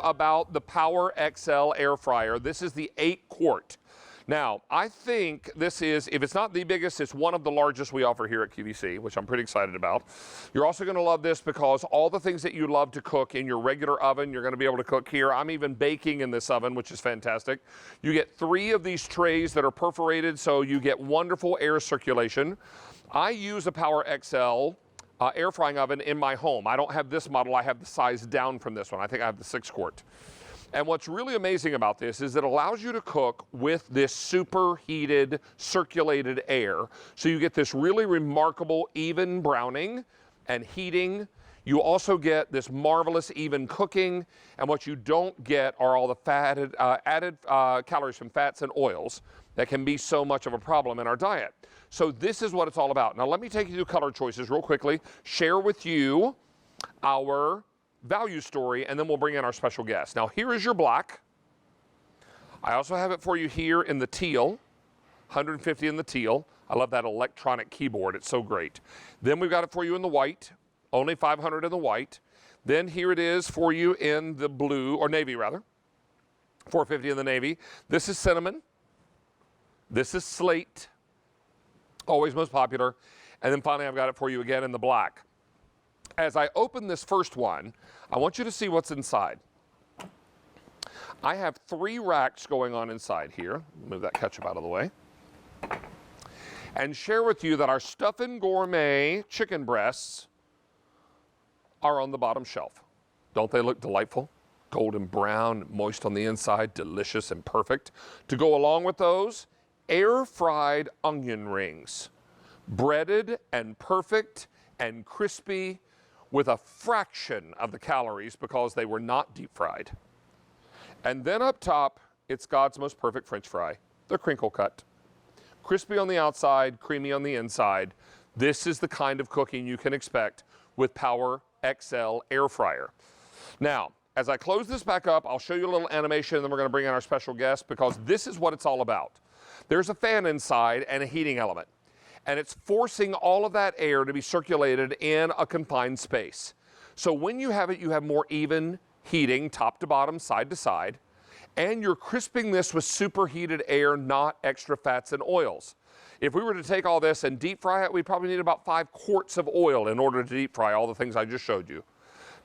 about the PowerXL air fryer. This is the 8-quart. Now, I think this is, if it's not the biggest, it's one of the largest we offer here at QVC, which I'm pretty excited about. You're also going to love this because all the things that you love to cook in your regular oven, you're going to be able to cook here. I'm even baking in this oven, which is fantastic. You get 3 of these trays that are perforated, so you get wonderful air circulation. I use a PowerXL air frying oven in my home. I don't have this model. I have the size down from this one. I think I have the 6-quart. And what's really amazing about this is it allows you to cook with this superheated, circulated air. So you get this really remarkable even browning and heating. You also get this marvelous even cooking. And what you don't get are all the added calories from fats and oils that can be so much of a problem in our diet. So this is what it's all about. Now let me take you through color choices real quickly, share with you our value story, and then we'll bring in our special guest. Now here is your black. I also have it for you here in the teal, 150 in the teal. I love that electronic keyboard, it's so great. Then we've got it for you in the white, only 500 in the white. Then here it is for you in the blue, or navy rather, 450 in the navy. This is cinnamon. This is slate, always most popular. And then finally I've got it for you again in the black. As I open this first one, I want you to see what's inside. I have 3 racks going on inside here. Move that ketchup out of the way. And share with you that our Stuffin' Gourmet chicken breasts are on the bottom shelf. Don't they look delightful? Golden brown, moist on the inside, delicious and perfect. To go along with those, air-fried onion rings. Breaded and perfect and crispy, with a fraction of the calories because they were not deep fried. And then up top, it's God's most perfect French fry, the crinkle cut. Crispy on the outside, creamy on the inside. This is the kind of cooking you can expect with PowerXL air fryer. Now, as I close this back up, I'll show you a little animation, and then we're going to bring in our special guest because this is what it's all about. There's a fan inside and a heating element, and it's forcing all of that air to be circulated in a confined space. So when you have it, you have more even heating, top to bottom, side to side, and you're crisping this with superheated air, not extra fats and oils. If we were to take all this and deep fry it, we'd probably need about 5 quarts of oil in order to deep fry all the things I just showed you.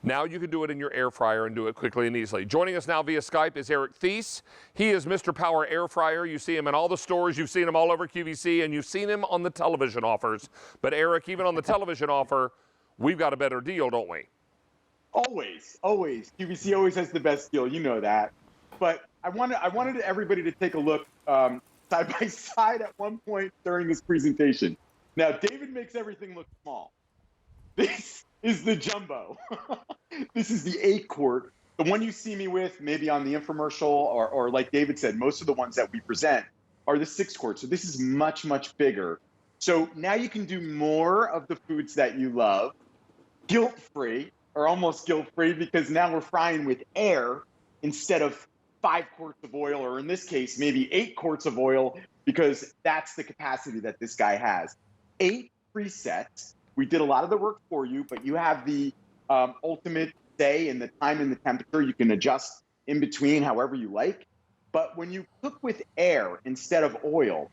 Now you can do it in your air fryer and do it quickly and easily. Joining us now via Skype is Eric Thies. He is Mr. Power Air Fryer. You see him in all the stores. You've seen him all over QVC, and you've seen him on the television offers. But Eric, even on the television offer, we've got a better deal, don't we? Always, always. QVC always has the best deal. You know that. But I wanted everybody to take a look side by side at one point during this presentation. Now, David makes everything look small. This is the jumbo. This is the 8-quart. The one you see me with, maybe on the infomercial, or like David said, most of the ones that we present are the 6-quart. So this is much, much bigger. So now you can do more of the foods that you love, guilt-free, or almost guilt-free, because now we're frying with air instead of 5 quarts of oil, or in this case, maybe 8 quarts of oil, because that's the capacity that this guy has. 8 presets. We did a lot of the work for you, but you have the ultimate say in the time and the temperature. You can adjust in between however you like. But when you cook with air instead of oil,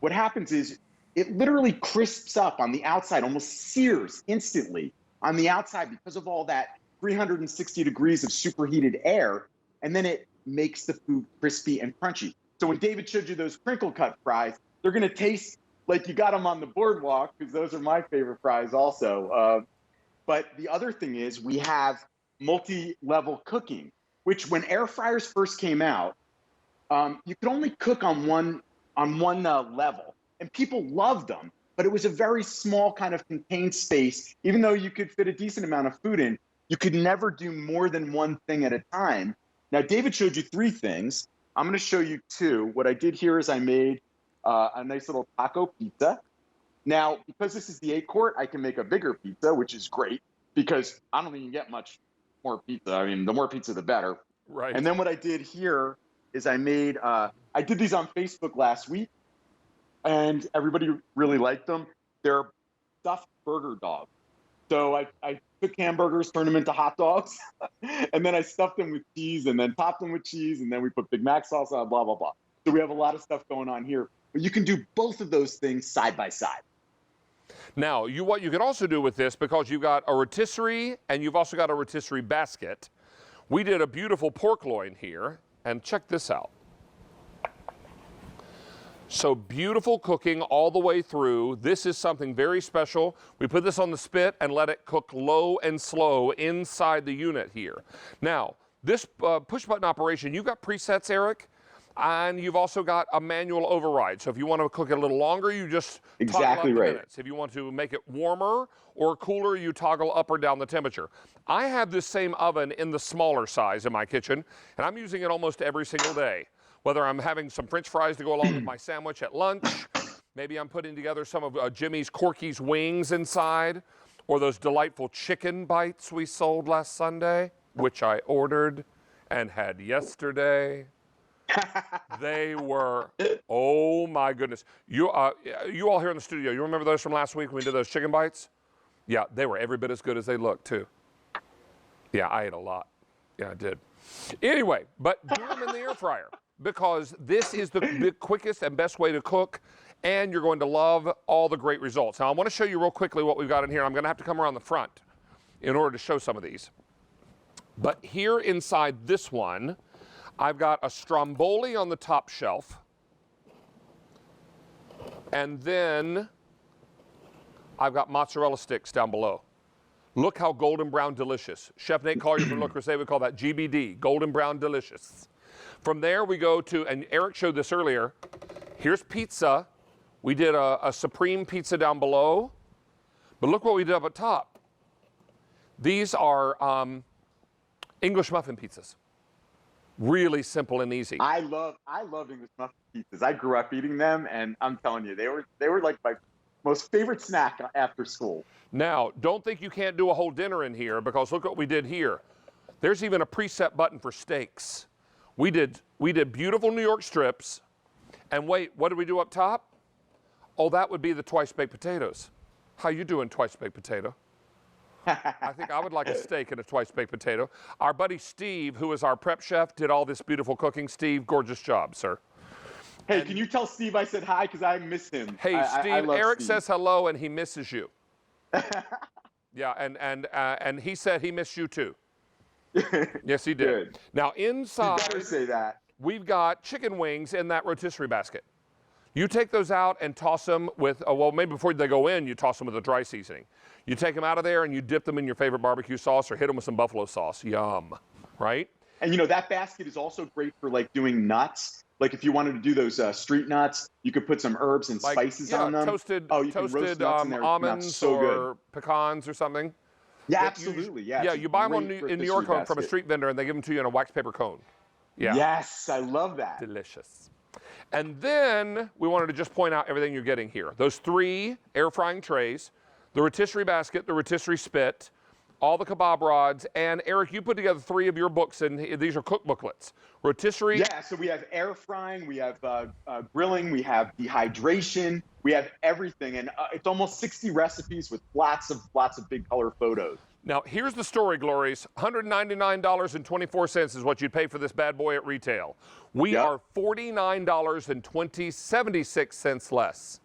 what happens is it literally crisps up on the outside, almost sears instantly on the outside because of all that 360 degrees of superheated air, and then it makes the food crispy and crunchy. So when David showed you those crinkle cut fries, they're going to taste like you got them on the boardwalk, because those are my favorite fries also. But the other thing is we have multi-level cooking, which when air fryers first came out, you could only cook on one level, and people loved them. But it was a very small kind of contained space. Even though you could fit a decent amount of food in, you could never do more than one thing at a time. Now, David showed you 3 things. I'm going to show you 2. What I did here is I made a nice little taco pizza. Now, because this is the 8-quart, I can make a bigger pizza, which is great because I don't think you can get much more pizza. I mean, the more pizza, the better. Right. And then what I did here is I made, I did these on Facebook last week, and everybody really liked them. They're stuffed burger dogs. So I took hamburgers, turned them into hot dogs, and then I stuffed them with cheese and then topped them with cheese, and then we put Big Mac sauce on, blah, blah, blah. So we have a lot of stuff going on here. But you can do both of those things side by side. Now, what you can also do with this, because you've got a rotisserie and you've also got a rotisserie basket, we did a beautiful pork loin here, and check this out. So beautiful cooking all the way through. This is something very special. We put this on the spit and let it cook low and slow inside the unit here. Now, this push button operation, you've got presets, Eric, and you've also got a manual override. So if you want to cook it a little longer, you just exactly toggle up the right. minutes. If you want to make it warmer or cooler, you toggle up or down the temperature. I have this same oven in the smaller size in my kitchen, and I'm using it almost every single day. Whether I'm having some French fries to go along with my sandwich at lunch, maybe I'm putting together some of Jimmy's Corky's wings inside, or those delightful chicken bites we sold last Sunday, which I ordered and had yesterday. They were, oh my goodness. You all here in the studio, you remember those from last week when we did those chicken bites? Yeah, they were every bit as good as they looked too. Yeah, I ate a lot. Yeah, I did. Anyway, but do them in the air fryer, because this is the quickest and best way to cook, and you're going to love all the great results. Now, I want to show you real quickly what we've got in here. I'm going to have to come around the front in order to show some of these. But here inside this one, I've got a stromboli on the top shelf, and then I've got mozzarella sticks down below. Look how golden brown delicious. Chef Nate Collier from Le Creuset would call that GBD, golden brown delicious. From there we go to, and Eric showed this earlier, here's pizza. We did a supreme pizza down below, but look what we did up at top. These are English muffin pizzas. Really simple and easy. I love English muffin pizzas. I grew up eating them, and I'm telling you, they were like my most favorite snack after school. Now, don't think you can't do a whole dinner in here, because look what we did here. There's even a preset button for steaks. We did beautiful New York strips, and wait, what did we do up top? Oh, that would be the twice baked potatoes. How you doing, twice baked potato? I think I would like a steak and a twice baked potato. Our buddy Steve, who is our prep chef, did all this beautiful cooking. Steve, gorgeous job, sir. Hey, can you tell Steve I said hi, because I miss him. Hey, Steve, I love Eric Steve. says hello and he misses you. Yeah, and he said he missed you too. Yes, he did. Good. Now inside, You better say that. we've got chicken wings in that rotisserie basket. You take those out and toss them with, well, maybe before they go in, you toss them with a dry seasoning. You take them out of there and you dip them in your favorite barbecue sauce or hit them with some buffalo sauce. Yum, right? And you know, that basket is also great for like doing nuts. Like if you wanted to do those street nuts, you could put some herbs and spices on them. Toasted, you can roast nuts in there. almonds so or pecans or something. Yeah, absolutely. Yeah, Yeah, it's you buy them in New York from a basket. street vendor and they give them to you in a wax paper cone. Yeah. Yes, I love that. Delicious. And then we wanted to just point out everything you're getting here. Those 3 air frying trays, the rotisserie basket, the rotisserie spit, all the kebab rods, and Eric, you put together 3 of your books, and these are cook booklets. Rotisserie. Yeah, so we have air frying, we have grilling, we have dehydration, we have everything, and it's almost 60 recipes with lots of big color photos. Now, here's the story, Glories. $199.24 is what you'd pay for this bad boy at retail. We are $49.76 less.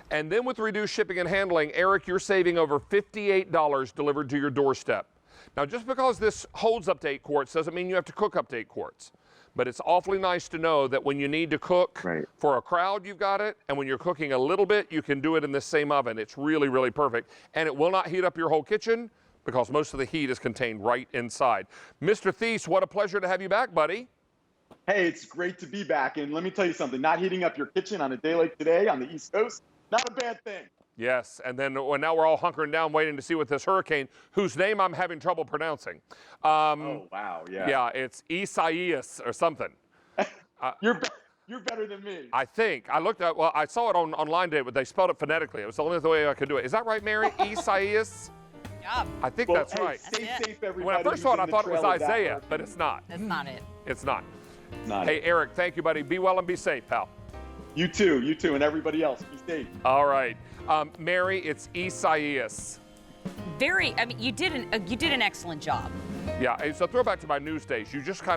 And then with reduced shipping and handling, Eric, you're saving over $58 delivered to your doorstep. Now, just because this holds up to 8 quarts doesn't mean you have to cook up to 8 quarts. But it's awfully nice to know that when you need to cook for a crowd, you've got it. And when you're cooking a little bit, you can do it in this same oven. It's really, really perfect. And it will not heat up your whole kitchen, because most of the heat is contained right inside. Mr. Thies, what a pleasure to have you back, buddy. Hey, it's great to be back. And let me tell you something, not heating up your kitchen on a day like today on the East Coast, not a bad thing. Yes, and then now we're all hunkering down waiting to see what this hurricane, whose name I'm having trouble pronouncing. Oh, wow, yeah. Yeah, it's Isaias or something. You're better than me. I think. I looked at, well, I saw it online today, but they spelled it phonetically. It was the only way I could do it. Is that right, Mary? Isaias? Yeah. I think that's right. Stay safe, everybody. When I first saw it, I thought it was Isaiah, but it's not. That's not it. It's not. Not Hey, Eric, thank you, buddy. Be well and be safe, pal. You too, and everybody else. Be safe. All right. Mary, it's Isaias. I mean, you did an excellent job. Yeah, it's a throwback to my news days. You just kind of